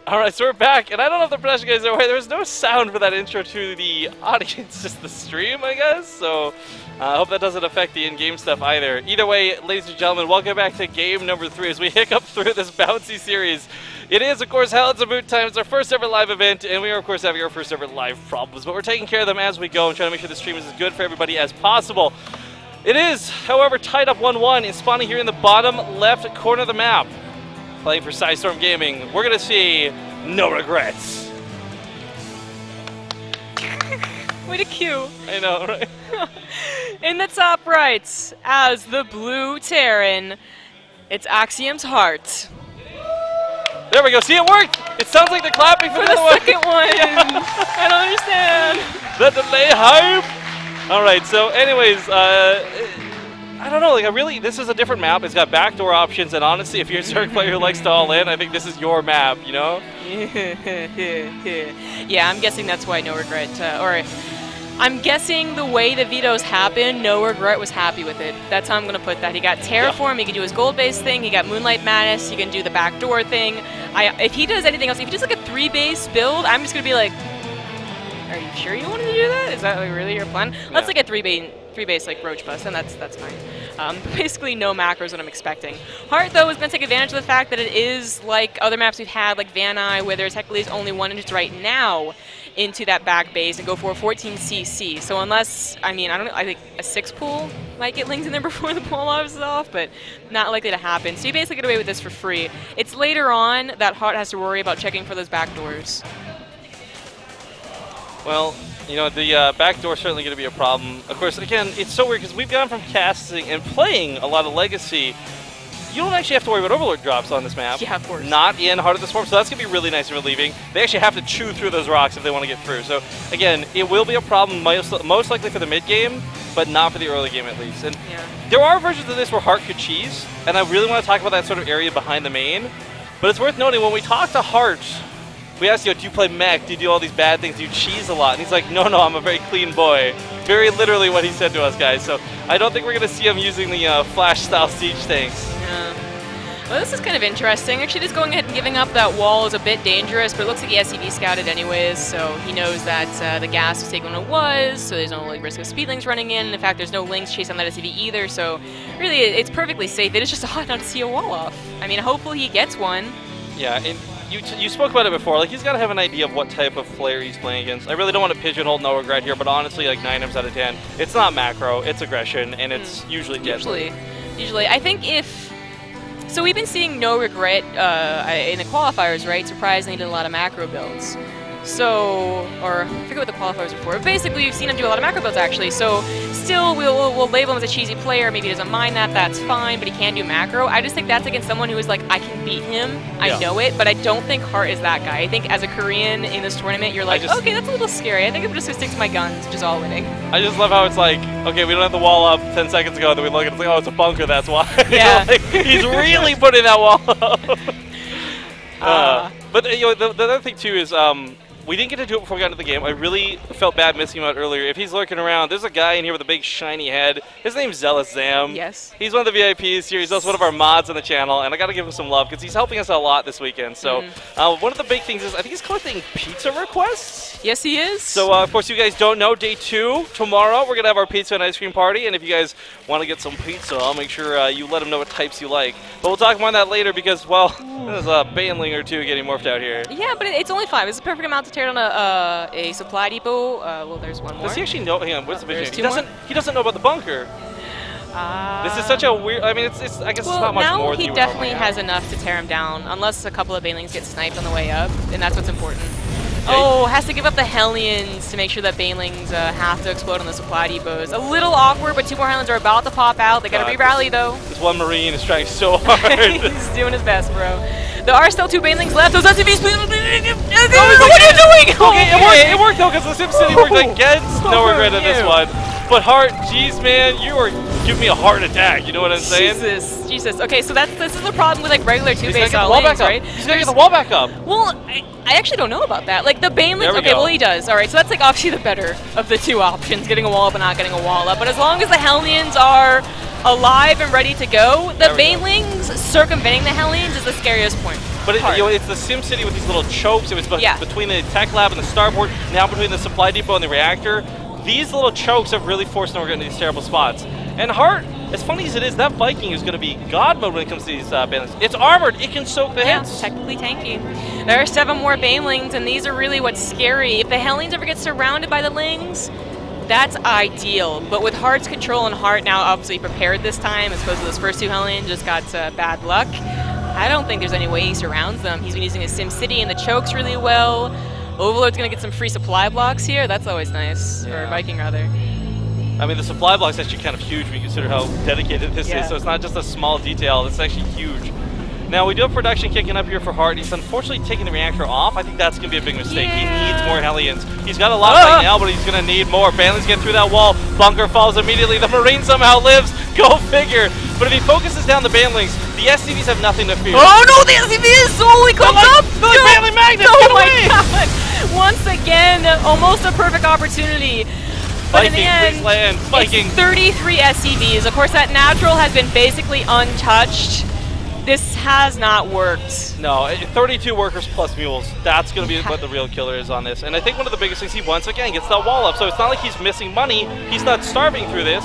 All right, so we're back, and I don't know if the production guys are aware. There was no sound for that intro to the audience, just the stream, I guess. So I hope that doesn't affect the in-game stuff either. Either way, ladies and gentlemen, welcome back to game number 3 as we hiccup through this bouncy series. It is, of course, Hell, it's Aboot time. It's our first ever live event, and we are, of course, having our first ever live problems. But we're taking care of them as we go and trying to make sure the stream is as good for everybody as possible. It is, however, tied up 1-1 and spawning here in the bottom left corner of the map. Playing for Storm Gaming, we're going to see NoRegret. Way to cue. I know, right? In the top right, as the blue Terran, it's Axiom's Heart. There we go. See, it worked. It sounds like they're clapping for the second one. Yeah. I don't understand. The delay hype. All right. So, anyways, I don't know. Like, this is a different map. It's got backdoor options, and honestly, if you're a certain player who likes to all in, I think this is your map. You know? Yeah, I'm guessing that's why NoRegret, or I'm guessing the way the vetoes happened, NoRegret was happy with it. That's how I'm gonna put that. He got Terraform. He can do his gold-based thing. He got Moonlight Madness. He can do the backdoor thing. If he does anything else, if he does like a 3-base build, I'm just gonna be like, are you sure you wanted to do that? Is that like really your plan? Let's like a 3-base like Roach Bust, and that's fine. Basically no macros what I'm expecting. Heart, though, is going to take advantage of the fact that it is like other maps we've had, like Van Eye, where there technically is only one entrance right now into that back base and go for a 14 CC. So unless, I mean, I don't know, I think a 6 pool might get linked in there before the pool is off, but not likely to happen. So you basically get away with this for free. It's later on that Heart has to worry about checking for those back doors. Well, you know, the backdoor is certainly going to be a problem. Of course, again, it's so weird because we've gone from casting and playing a lot of Legacy. You don't actually have to worry about Overlord drops on this map. Yeah, of course. Not in Heart of the Swarm, so that's going to be really nice and relieving. They actually have to chew through those rocks if they want to get through. So, again, it will be a problem most likely for the mid-game, but not for the early game at least. And there are versions of this where Heart could cheese, and I really want to talk about that sort of area behind the main. But it's worth noting, when we talk to Heart, we asked, do you play mech? Do you do all these bad things? Do you cheese a lot? And he's like, no, I'm a very clean boy. Very literally what he said to us, guys. So I don't think we're going to see him using the Flash-style siege tanks. Yeah. Well, this is kind of interesting. Actually, just going ahead and giving up that wall is a bit dangerous, but it looks like he has CV scouted anyways, so he knows that the gas was taken when it was, so there's no like, risk of speedlings running in. In fact, there's no links chasing on that SCV either, so really it's perfectly safe. It is just hard not to see a wall off. I mean, hopefully he gets one. Yeah, and you spoke about it before. Like, he's got to have an idea of what type of player he's playing against. I really don't want to pigeonhole NoRegret here, but honestly, like 9 times out of 10, it's not macro, it's aggression, and it's usually deadly. Usually. I think if... So we've been seeing NoRegret in the qualifiers, right? Surprisingly, did a lot of macro builds. So, or I forget what the qualifiers are for. But basically, we've seen him do a lot of macro builds, actually. So still, we'll label him as a cheesy player. Maybe he doesn't mind that. That's fine, but he can do macro. I just think that's against someone who is like, I can beat him. I know it, but I don't think Heart is that guy. I think as a Korean in this tournament, you're like, okay, that's a little scary. I think I'm just going to stick to my guns, just all winning. I just love how it's like, okay, we don't have the wall up 10 seconds ago, then we look at it, it's like, oh, it's a bunker, that's why. Yeah. Like, he's really putting that wall up. But you know, the other thing, too, is... we didn't get to do it before we got into the game. I really felt bad missing him out earlier. If he's lurking around, there's a guy in here with a big shiny head. His name's Zealous Zam. Yes. He's one of the VIPs here. He's also one of our mods on the channel, and I got to give him some love because he's helping us out a lot this weekend. So one of the big things is I think he's collecting pizza requests. Yes, he is. So, of course, you guys don't know, day 2, tomorrow, we're going to have our pizza and ice cream party. And if you guys want to get some pizza, I'll make sure you let him know what types you like. But we'll talk more on that later because, well, there's a Baneling or 2 getting morphed out here. Yeah, but it's only 5. It's a perfect amount to tear down a supply depot. Well, there's one more. Does he actually know? Hang on, what's the vision? He doesn't know about the bunker. This is such a weird. I mean, I guess it's not much more. Well, now he definitely has enough to tear him down, unless a couple of Banelings get sniped on the way up, and that's what's important. Oh, has to give up the Hellions to make sure that Banelings have to explode on the supply depots. A little awkward, but 2 more Hellions are about to pop out. They got to re-rally, though. This one Marine is trying so hard. He's doing his best, bro. There are still 2 Banelings left. Those SCVs, please. What are you doing? Okay, it worked, though, because the SimCity worked against NoRegret in this one. But Heart, geez, man, you are giving me a heart attack. You know what I'm saying? Jesus. Okay, so this is the problem with like regular 2-base lanes, right? He's gonna get the wall back up. Well, I actually don't know about that. Like the Banelings, okay, well he does. All right, so that's like obviously the better of the 2 options, getting a wall up and not getting a wall up. But as long as the Hellions are alive and ready to go, the Banelings circumventing the Hellions is the scariest point. But it's the Sim City with these little chokes. It was between the tech lab and the starboard, now between the supply depot and the reactor. These little chokes have really forced NoRegret into these terrible spots. And Hart, as funny as it is, that Viking is going to be God mode when it comes to these banelings. It's armored. It can soak the hits. Technically tanky. There are 7 more banelings, and these are really what's scary. If the Hellions ever get surrounded by the lings, that's ideal. But with Hart's control, and Hart now obviously prepared this time, as opposed to those first 2 Hellions just got bad luck, I don't think there's any way he surrounds them. He's been using his Sim City and the chokes really well. Overlord's going to get some free supply blocks here. That's always nice. Or Viking, rather. I mean, the supply block's actually kind of huge when you consider how dedicated this is, so it's not just a small detail, it's actually huge. Now, we do have production kicking up here for Hart. He's unfortunately taking the reactor off. I think that's going to be a big mistake. He needs more Hellions. He's got a lot right now, but he's going to need more. Banelings get through that wall. Bunker falls immediately. The Marine somehow lives. Go figure. But if he focuses down the Banelings, the SCVs have nothing to fear. Oh no, the SCVs slowly comes up! They're like Baneling Magnets! Oh get my away! god! Once again, almost a perfect opportunity. But Viking, in the end, please land. Viking. It's 33 SCVs. Of course, that natural has been basically untouched. This has not worked. No, 32 workers plus mules. That's going to be what the real killer is on this. And I think one of the biggest things he once again gets that wall up. So it's not like he's missing money. He's not starving through this.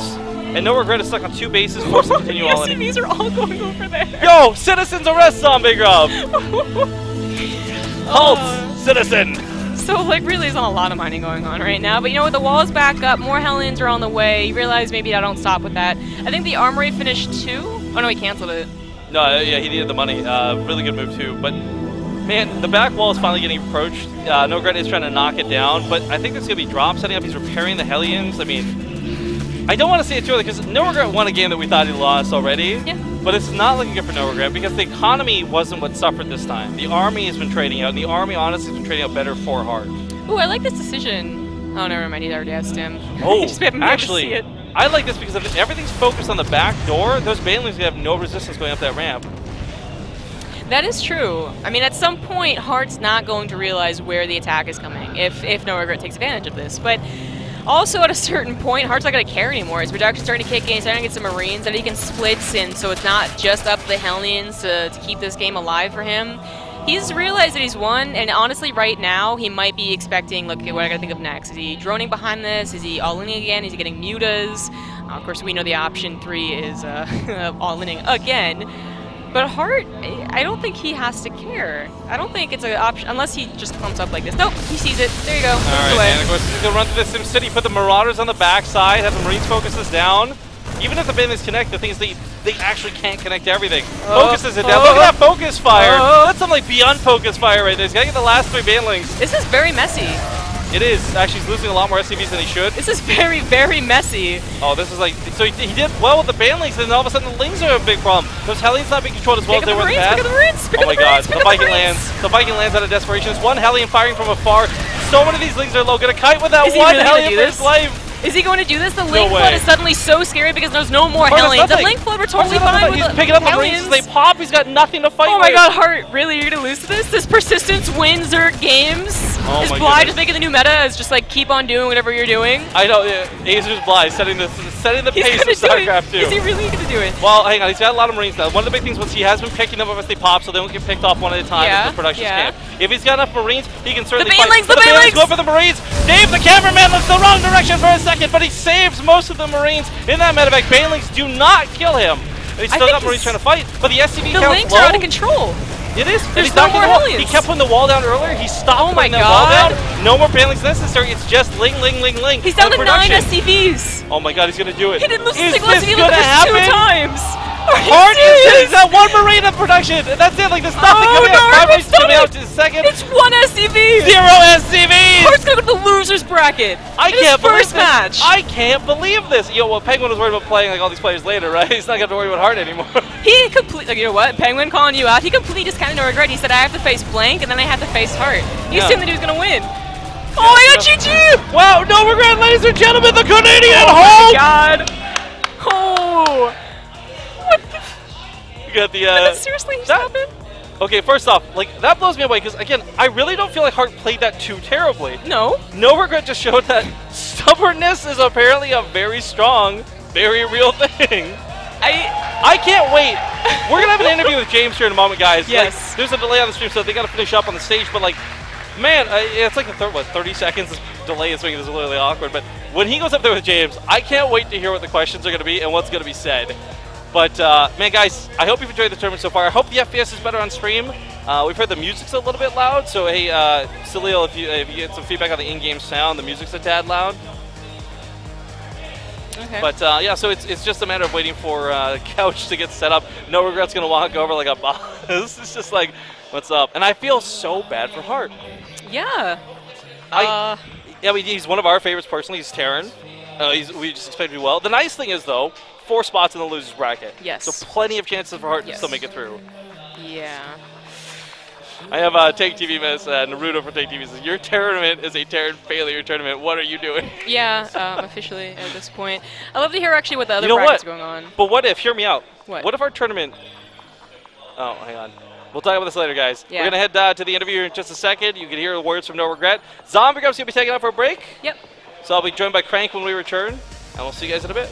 And NoRegret is stuck on 2 bases, forced to continue all in. The SCVs are all going over there. Yo, citizens arrest Zombie Grub! Halt, citizen! So, like, really there's not a lot of mining going on right now. But you know what? The wall is back up. More Hellions are on the way. You realize maybe I don't stop with that. I think the armory finished 2. Oh, no, he canceled it. No, yeah, he needed the money. Really good move, too. But, man, the back wall is finally getting approached. NoRegret is trying to knock it down. But I think there's going to be drop setting up. He's repairing the Hellions. I mean, I don't want to say it too early because NoRegret won a game that we thought he lost already. Yeah. But it's not looking good for NoRegret because the economy wasn't what suffered this time. The army has been trading out, and the army honestly has been trading out better for Hart. Ooh, I like this decision. Oh, never mind. He already asked him. Oh, just actually, see it. I like this because if everything's focused on the back door, those Banelings have no resistance going up that ramp. That is true. I mean, at some point, Hart's not going to realize where the attack is coming if NoRegret takes advantage of this. But also, at a certain point, Hart's not going to care anymore. His production's starting to kick in. He's starting to get some Marines that he can split in, so it's not just up the Hellions to keep this game alive for him. He's realized that he's won, and honestly, right now, he might be expecting, look, what I gotta think of next. Is he droning behind this? Is he all-inning again? Is he getting mutas? Of course, we know the option 3 is all-inning again. But Hart, I don't think he has to care. I don't think it's an option, unless he just clumps up like this. Nope, he sees it. There you go. All right, and of course, he's gonna run through the Sim City, put the Marauders on the backside, have the Marines focus this down. Even if the Banelings connect, the thing is they actually can't connect to everything. Focuses it down. Look at that focus fire. That's something like beyond focus fire right there. He's got to get the last 3 Banelings. This is very messy. It is. Actually, he's losing a lot more SCVs than he should. This is very, very messy. Oh, this is like... So he did well with the Banelings, and then all of a sudden the Lings are a big problem. Those Hellions not being controlled as well as they were in the past. Oh my god. The Viking lands. The Viking lands out of desperation. There's one Hellion firing from afar. So many of these Lings are low. Gonna kite with that one Hellion for his life. Is he going to do this? The Link Flood is suddenly so scary because there's no more Hellions. The Link Flood were totally fine with He's picking up the Marines as they pop. He's got nothing to fight with. Oh my god, Hart, really? You're going to lose to this? This persistence wins Zerg games? Is Bly just making the new meta? Is just like keep on doing whatever you're doing? I know, Azer's Bly setting the pace of StarCraft 2. Is he really going to do it? Well, hang on, he's got a lot of Marines now. One of the big things was he has been picking them up as they pop so they don't get picked off one at a time as the production camp. If he's got enough Marines, he can certainly fight. The Banelings! Go for the Marines! Dave, the cameraman, looks the wrong direction for a second, but he saves most of the Marines in that medevac. Banelings do not kill him. And he's still got Marines trying to fight, but the SCV count's low. The Lings are out of control. It is. There's no more Hellions. He kept putting the wall down earlier. He stopped putting that wall down. No more Banelings necessary. It's just Ling. He's down to 9 SCVs. Oh my god, he's gonna do it. He didn't lose a single SCV like this 2 times. Hart is that one Marine in production. That's it. Like there's nothing coming out. 5 Marines coming out in a second. It's 1 SCV. 0 SCVs. Hart's gonna go to the losers bracket. I can't believe this. Match. I can't believe this. Yo, well, Penguin was worried about playing like all these players later, right? He's not gonna have to worry about Hart anymore. He completely, like, you know what? Penguin calling you out. He completely discounted NoRegret. He said, I have to face Blank, and then I have to face Hart. He assumed that he was gonna win. Oh my god, GG! Wow, NoRegret, ladies and gentlemen, the Canadian hold! Oh my god. Oh. What the? You got the, Did that seriously just happen? Okay, first off, like, that blows me away, because, again, I really don't feel like Hart played that too terribly. No. NoRegret just showed that stubbornness is apparently a very strong, very real thing. I can't wait. We're going to have an interview with James here in a moment, guys. Yes. Like, there's a delay on the stream, so they got to finish up on the stage. But, like, man, it's like the 30 seconds this delay is making this really awkward. But when he goes up there with James, I can't wait to hear what the questions are going to be and what's going to be said. But, man, guys, I hope you've enjoyed the tournament so far. I hope the FPS is better on stream. We've heard the music's a little bit loud. So, hey, Salil, if you get some feedback on the in-game sound, the music's a tad loud. Okay. But, yeah, so it's just a matter of waiting for Couch to get set up. No Regret's going to walk over like a boss. It's just like, what's up? And I feel so bad for Hart. Yeah. Yeah, I mean, he's one of our favorites personally. He's Terran. We just expect him to do well. The nice thing is, though, 4 spots in the losers bracket. Yes. So plenty of chances for Hart to still make it through. Yeah. I have Take TV Miss Naruto for Take TV says, your tournament is a Terran failure tournament. What are you doing? Yeah, officially at this point. I love to hear actually what the other brackets are going on. But what if, hear me out. What if our tournament, oh, hang on. We'll talk about this later, guys. Yeah. We're going to head to the interview in just a second. You can hear the words from No Regret. Zombie Grub's going to be taking out for a break. Yep. So I'll be joined by Crank when we return, and we'll see you guys in a bit.